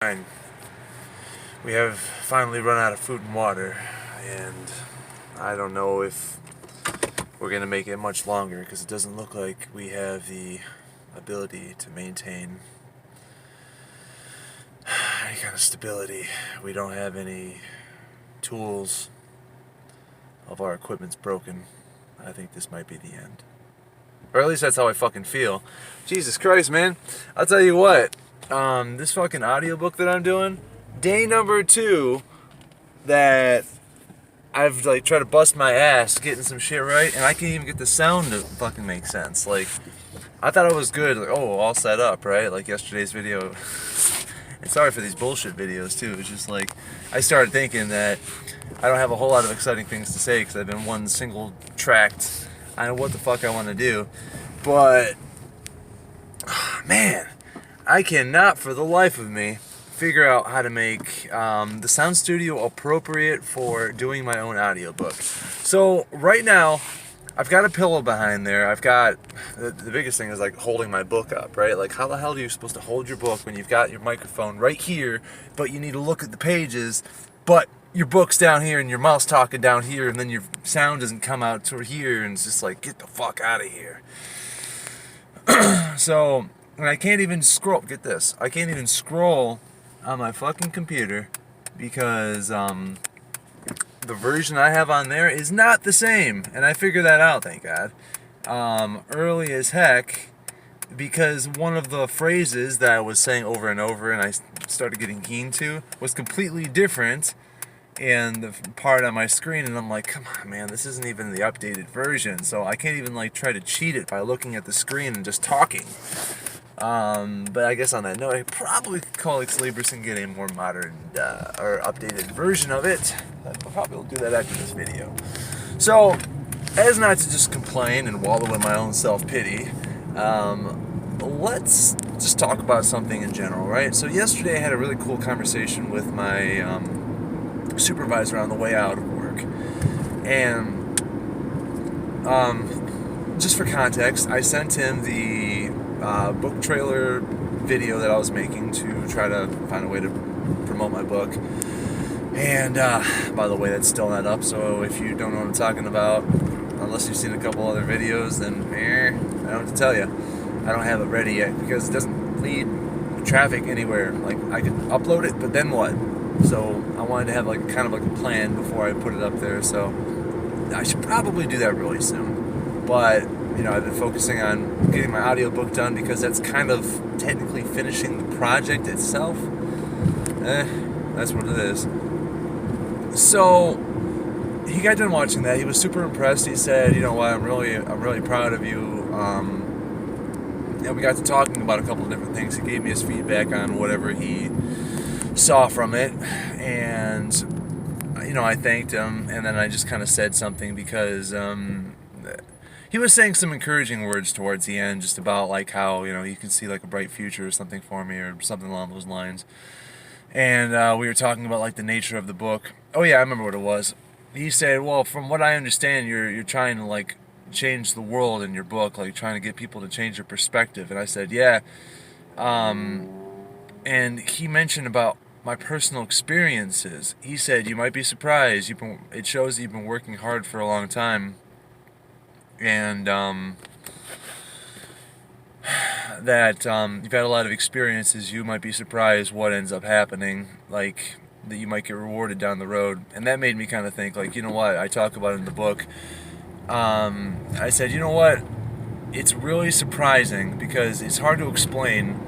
fine. We have finally run out of food and water, and I don't know if we're going to make it much longer because it doesn't look like we have the ability to maintain any kind of stability. We don't have any tools. All of our equipment's broken. I think this might be the end. Or at least that's how I fucking feel. Jesus Christ, man. I'll tell you what. This fucking audiobook that I'm doing, day number 2 that I've like tried to bust my ass getting some shit right, and I can't even get the sound to fucking make sense. Like, I thought it was good. Like, oh, all set up, right? Like yesterday's video. And sorry for these bullshit videos too. It's just like I started thinking that I don't have a whole lot of exciting things to say because I've been one single tracked. I know what the fuck I want to do, but man, I cannot for the life of me figure out how to make the sound studio appropriate for doing my own audiobook. So right now, I've got a pillow behind there. I've got, the biggest thing is like holding my book up, right? Like how the hell are you supposed to hold your book when you've got your microphone right here, but you need to look at the pages, but your book's down here and your mouth's talking down here, and then your sound doesn't come out to here, and it's just like, get the fuck out of here. So, and I can't even scroll, get this, I can't even scroll on my fucking computer because the version I have on there is not the same, and I figured that out, thank God, early as heck, because one of the phrases that I was saying over and over and I started getting keen to was completely different in the part on my screen, and I'm like, come on, man, this isn't even the updated version, so I can't even like try to cheat it by looking at the screen and just talking. But I guess on that note, I probably could call Ex Libris and get a more modern or updated version of it. I'll probably do that after this video. So, as not to just complain and wallow in my own self-pity, let's just talk about something in general, right? So yesterday I had a really cool conversation with my supervisor on the way out of work, and just for context, I sent him the book trailer video that I was making to try to find a way to promote my book. And by the way, that's still not up, so if you don't know what I'm talking about, unless you've seen a couple other videos, then I don't know what to tell you. I don't have it ready yet because it doesn't lead traffic anywhere. Like, I could upload it, but then what? So I wanted to have like kind of like a plan before I put it up there, so I should probably do that really soon. But you know, I've been focusing on getting my audiobook done because that's kind of technically finishing the project itself. That's what it is. So he got done watching that. He was super impressed. He said, "You know what? I'm really proud of you." We got to talking about a couple of different things. He gave me his feedback on whatever he saw from it, and you know, I thanked him, and then I just kind of said something because he was saying some encouraging words towards the end, just about like how, you know, you can see like a bright future or something for me, or something along those lines. And we were talking about like the nature of the book. Oh yeah, I remember what it was. He said, well, from what I understand, you're trying to like change the world in your book, like trying to get people to change their perspective. And I said, yeah. And he mentioned about my personal experiences. He said, you might be surprised. It shows that you've been working hard for a long time. And that you've had a lot of experiences. You might be surprised what ends up happening, like that you might get rewarded down the road. And that made me kind of think, like, you know what, I talk about it in the book. I said, you know what, it's really surprising because it's hard to explain,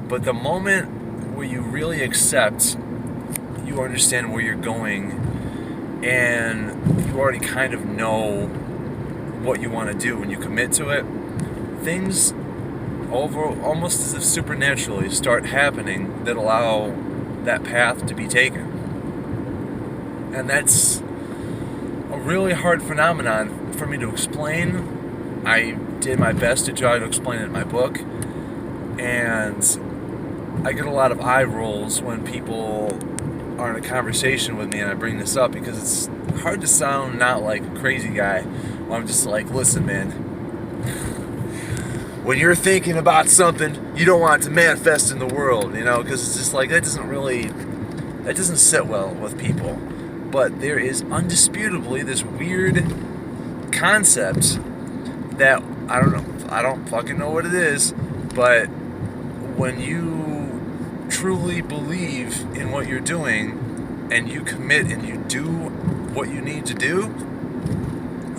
but the moment where you really accept, you understand where you're going, and you already kind of know what you want to do when you commit to it, things almost as if supernaturally start happening that allow that path to be taken. And that's a really hard phenomenon for me to explain. I did my best to try to explain it in my book, and I get a lot of eye rolls when people are in a conversation with me and I bring this up, because it's hard to sound not like a crazy guy when I'm just like, listen, man, when you're thinking about something, you don't want it to manifest in the world, because it's just like, that doesn't sit well with people. But there is undisputably this weird concept that, I don't fucking know what it is, but when you truly believe in what you're doing and you commit and you do what you need to do,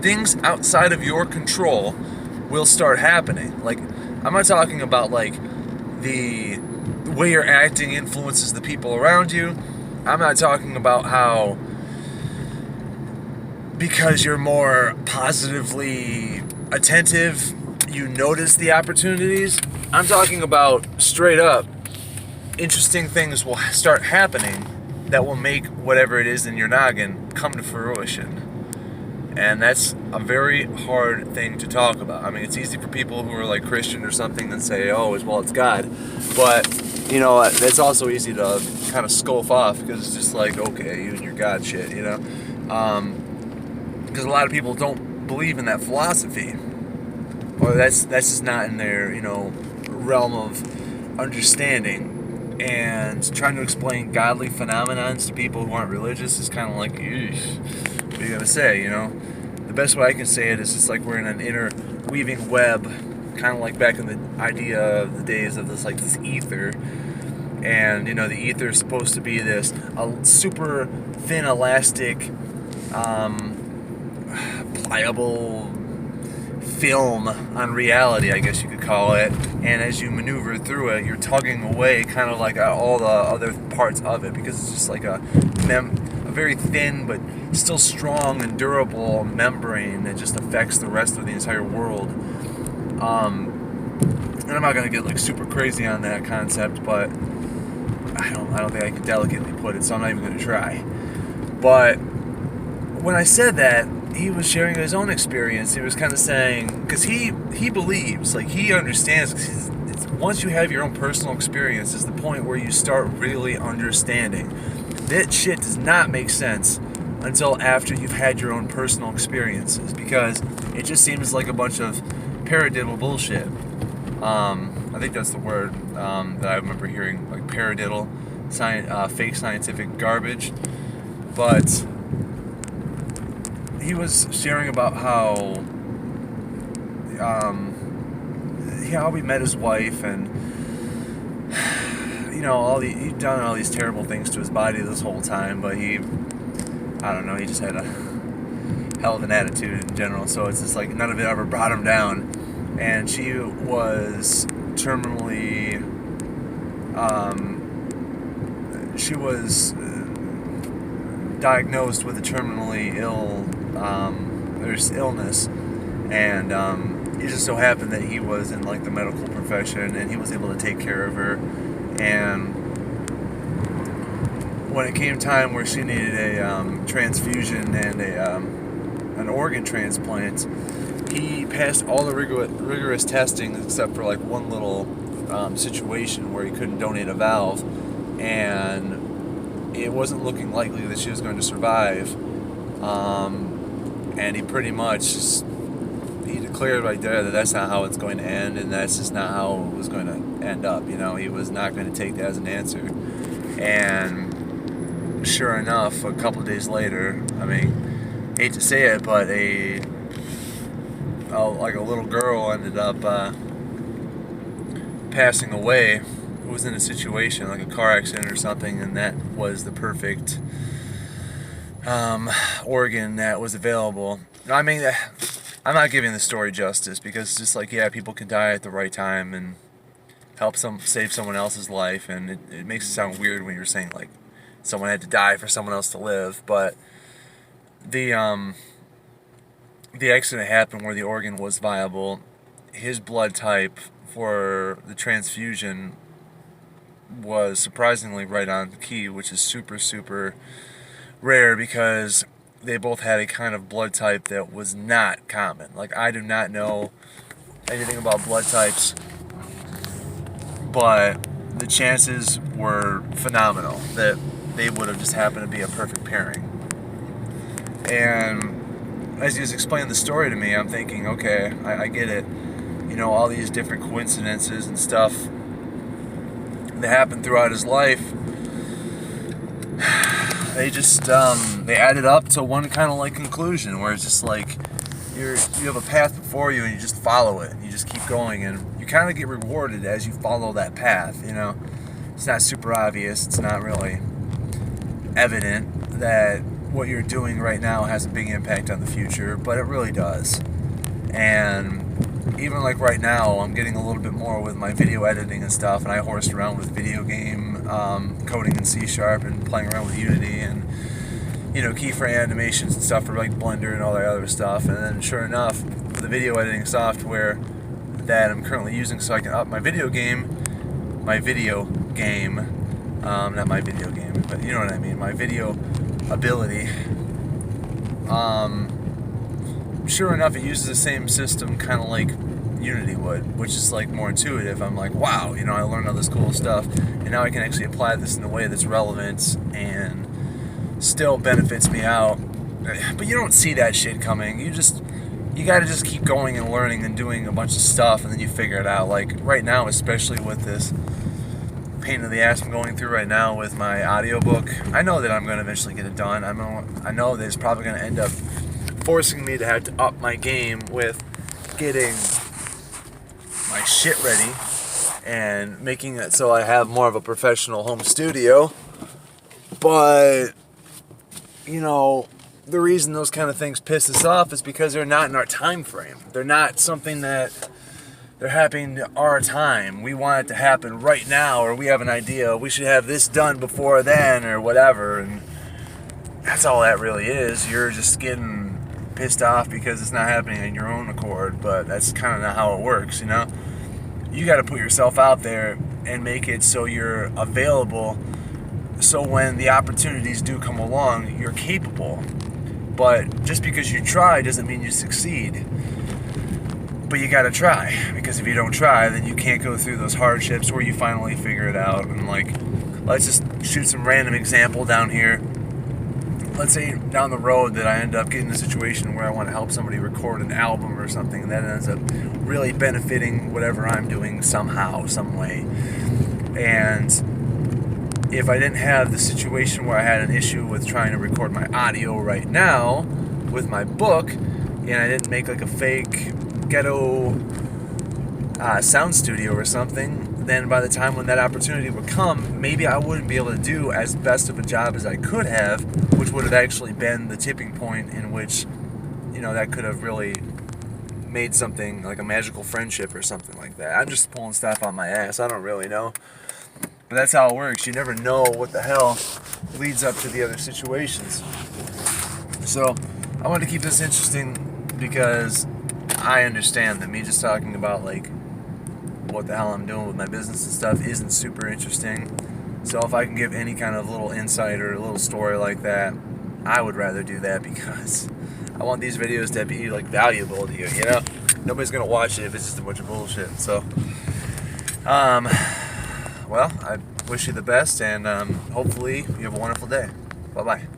things outside of your control will start happening. Like, I'm not talking about like the way you're acting influences the people around you. I'm not talking about how because you're more positively attentive, you notice the opportunities. I'm talking about straight up interesting things will start happening that will make whatever it is in your noggin come to fruition. And that's a very hard thing to talk about. I mean, it's easy for people who are like Christian or something and say, oh, well, it's God. But, that's also easy to kind of scoff off because it's just like, okay, you and your God shit, because a lot of people don't believe in that philosophy. Or that's just not in their, realm of understanding. And trying to explain godly phenomenons to people who aren't religious is kind of like, eesh. What are you gonna say, The best way I can say it is it's like we're in an interweaving web, kind of like back in the idea of the days of this ether. And, the ether is supposed to be this super thin, elastic, pliable film on reality, I guess you could call it. And as you maneuver through it, you're tugging away kind of like all the other parts of it, because it's just like a very thin but still strong and durable membrane that just affects the rest of the entire world. And I'm not gonna get like super crazy on that concept, but I don't think I can delicately put it, so I'm not even gonna try. But when I said that, he was sharing his own experience. He was kind of saying, because he believes, like, he understands. Once you have your own personal experience is the point where you start really understanding. That shit does not make sense until after you've had your own personal experiences, because it just seems like a bunch of paradiddle bullshit. I think that's the word that I remember hearing, like paradiddle, fake scientific garbage. But he was sharing about how he met his wife, and he'd done all these terrible things to his body this whole time, but he just had a hell of an attitude in general, so it's just like none of it ever brought him down. And she was terminally, diagnosed with a terminally illness, and it just so happened that he was in like the medical profession, and he was able to take care of her. And when it came time where she needed a transfusion and an organ transplant, he passed all the rigorous testing except for like one little situation where he couldn't donate a valve, and it wasn't looking likely that she was going to survive. And he pretty much he declared right there that that's not how it's going to end, and that's just not how it was going to end up. He was not going to take that as an answer. And sure enough, a couple of days later, I mean, hate to say it, but a little girl ended up passing away, who was in a situation like a car accident or something, and that was the perfect organ that was available. I mean, I'm not giving the story justice, because it's just like, yeah, people can die at the right time and help save someone else's life, and it makes it sound weird when you're saying like someone had to die for someone else to live. But the accident happened where the organ was viable. His blood type for the transfusion was surprisingly right on the key, which is super, super rare, because they both had a kind of blood type that was not common. Like, I do not know anything about blood types, but the chances were phenomenal that they would have just happened to be a perfect pairing. And as he was explaining the story to me, I'm thinking, okay, I get it. all these different coincidences and stuff that happened throughout his life, they just they added up to one kind of like conclusion, where it's just like you have a path before you and you just follow it and you just keep going, and you kind of get rewarded as you follow that path. It's not super obvious, it's not really evident that what you're doing right now has a big impact on the future, but it really does. And even like right now, I'm getting a little bit more with my video editing and stuff, and I horsed around with video game coding in C# and playing around with Unity and keyframe animations and stuff for like Blender and all that other stuff. And then sure enough, the video editing software that I'm currently using so I can up my video game, not my video game, but you know what I mean, my video ability, sure enough, it uses the same system kind of like Unity would, which is like more intuitive. I'm like, wow, I learned all this cool stuff, and now I can actually apply this in a way that's relevant and still benefits me out. But you don't see that shit coming. You gotta just keep going and learning and doing a bunch of stuff, and then you figure it out. Like right now, especially with this pain in the ass I'm going through right now with my audiobook, I know that I'm going to eventually get it done. I know that it's probably going to end up forcing me to have to up my game with getting my shit ready and making it so I have more of a professional home studio. But the reason those kind of things piss us off is because they're not in our time frame. They're not something that they're happening to our time. We want it to happen right now, or we have an idea, we should have this done before then, or whatever. And that's all that really is. You're just getting pissed off because it's not happening on your own accord, but that's kind of not how it works, You got to put yourself out there and make it so you're available, so when the opportunities do come along, you're capable. But just because you try doesn't mean you succeed. But you gotta try, because if you don't try, then you can't go through those hardships where you finally figure it out. And like, let's just shoot some random example down here. Let's say down the road that I end up getting in a situation where I want to help somebody record an album or something, and that ends up really benefiting whatever I'm doing somehow, some way. And if I didn't have the situation where I had an issue with trying to record my audio right now with my book, and I didn't make like a fake ghetto sound studio or something, then by the time when that opportunity would come, maybe I wouldn't be able to do as best of a job as I could have, which would have actually been the tipping point in which that could have really made something like a magical friendship or something like that. I'm just pulling stuff on my ass. I don't really know, but that's how it works. You never know what the hell leads up to the other situations. So I wanted to keep this interesting because I understand that me just talking about like what the hell I'm doing with my business and stuff isn't super interesting. So if I can give any kind of little insight or a little story like that, I would rather do that, because I want these videos to be like valuable to you. Nobody's gonna watch it if it's just a bunch of bullshit. So well, I wish you the best, and hopefully you have a wonderful day. Bye bye.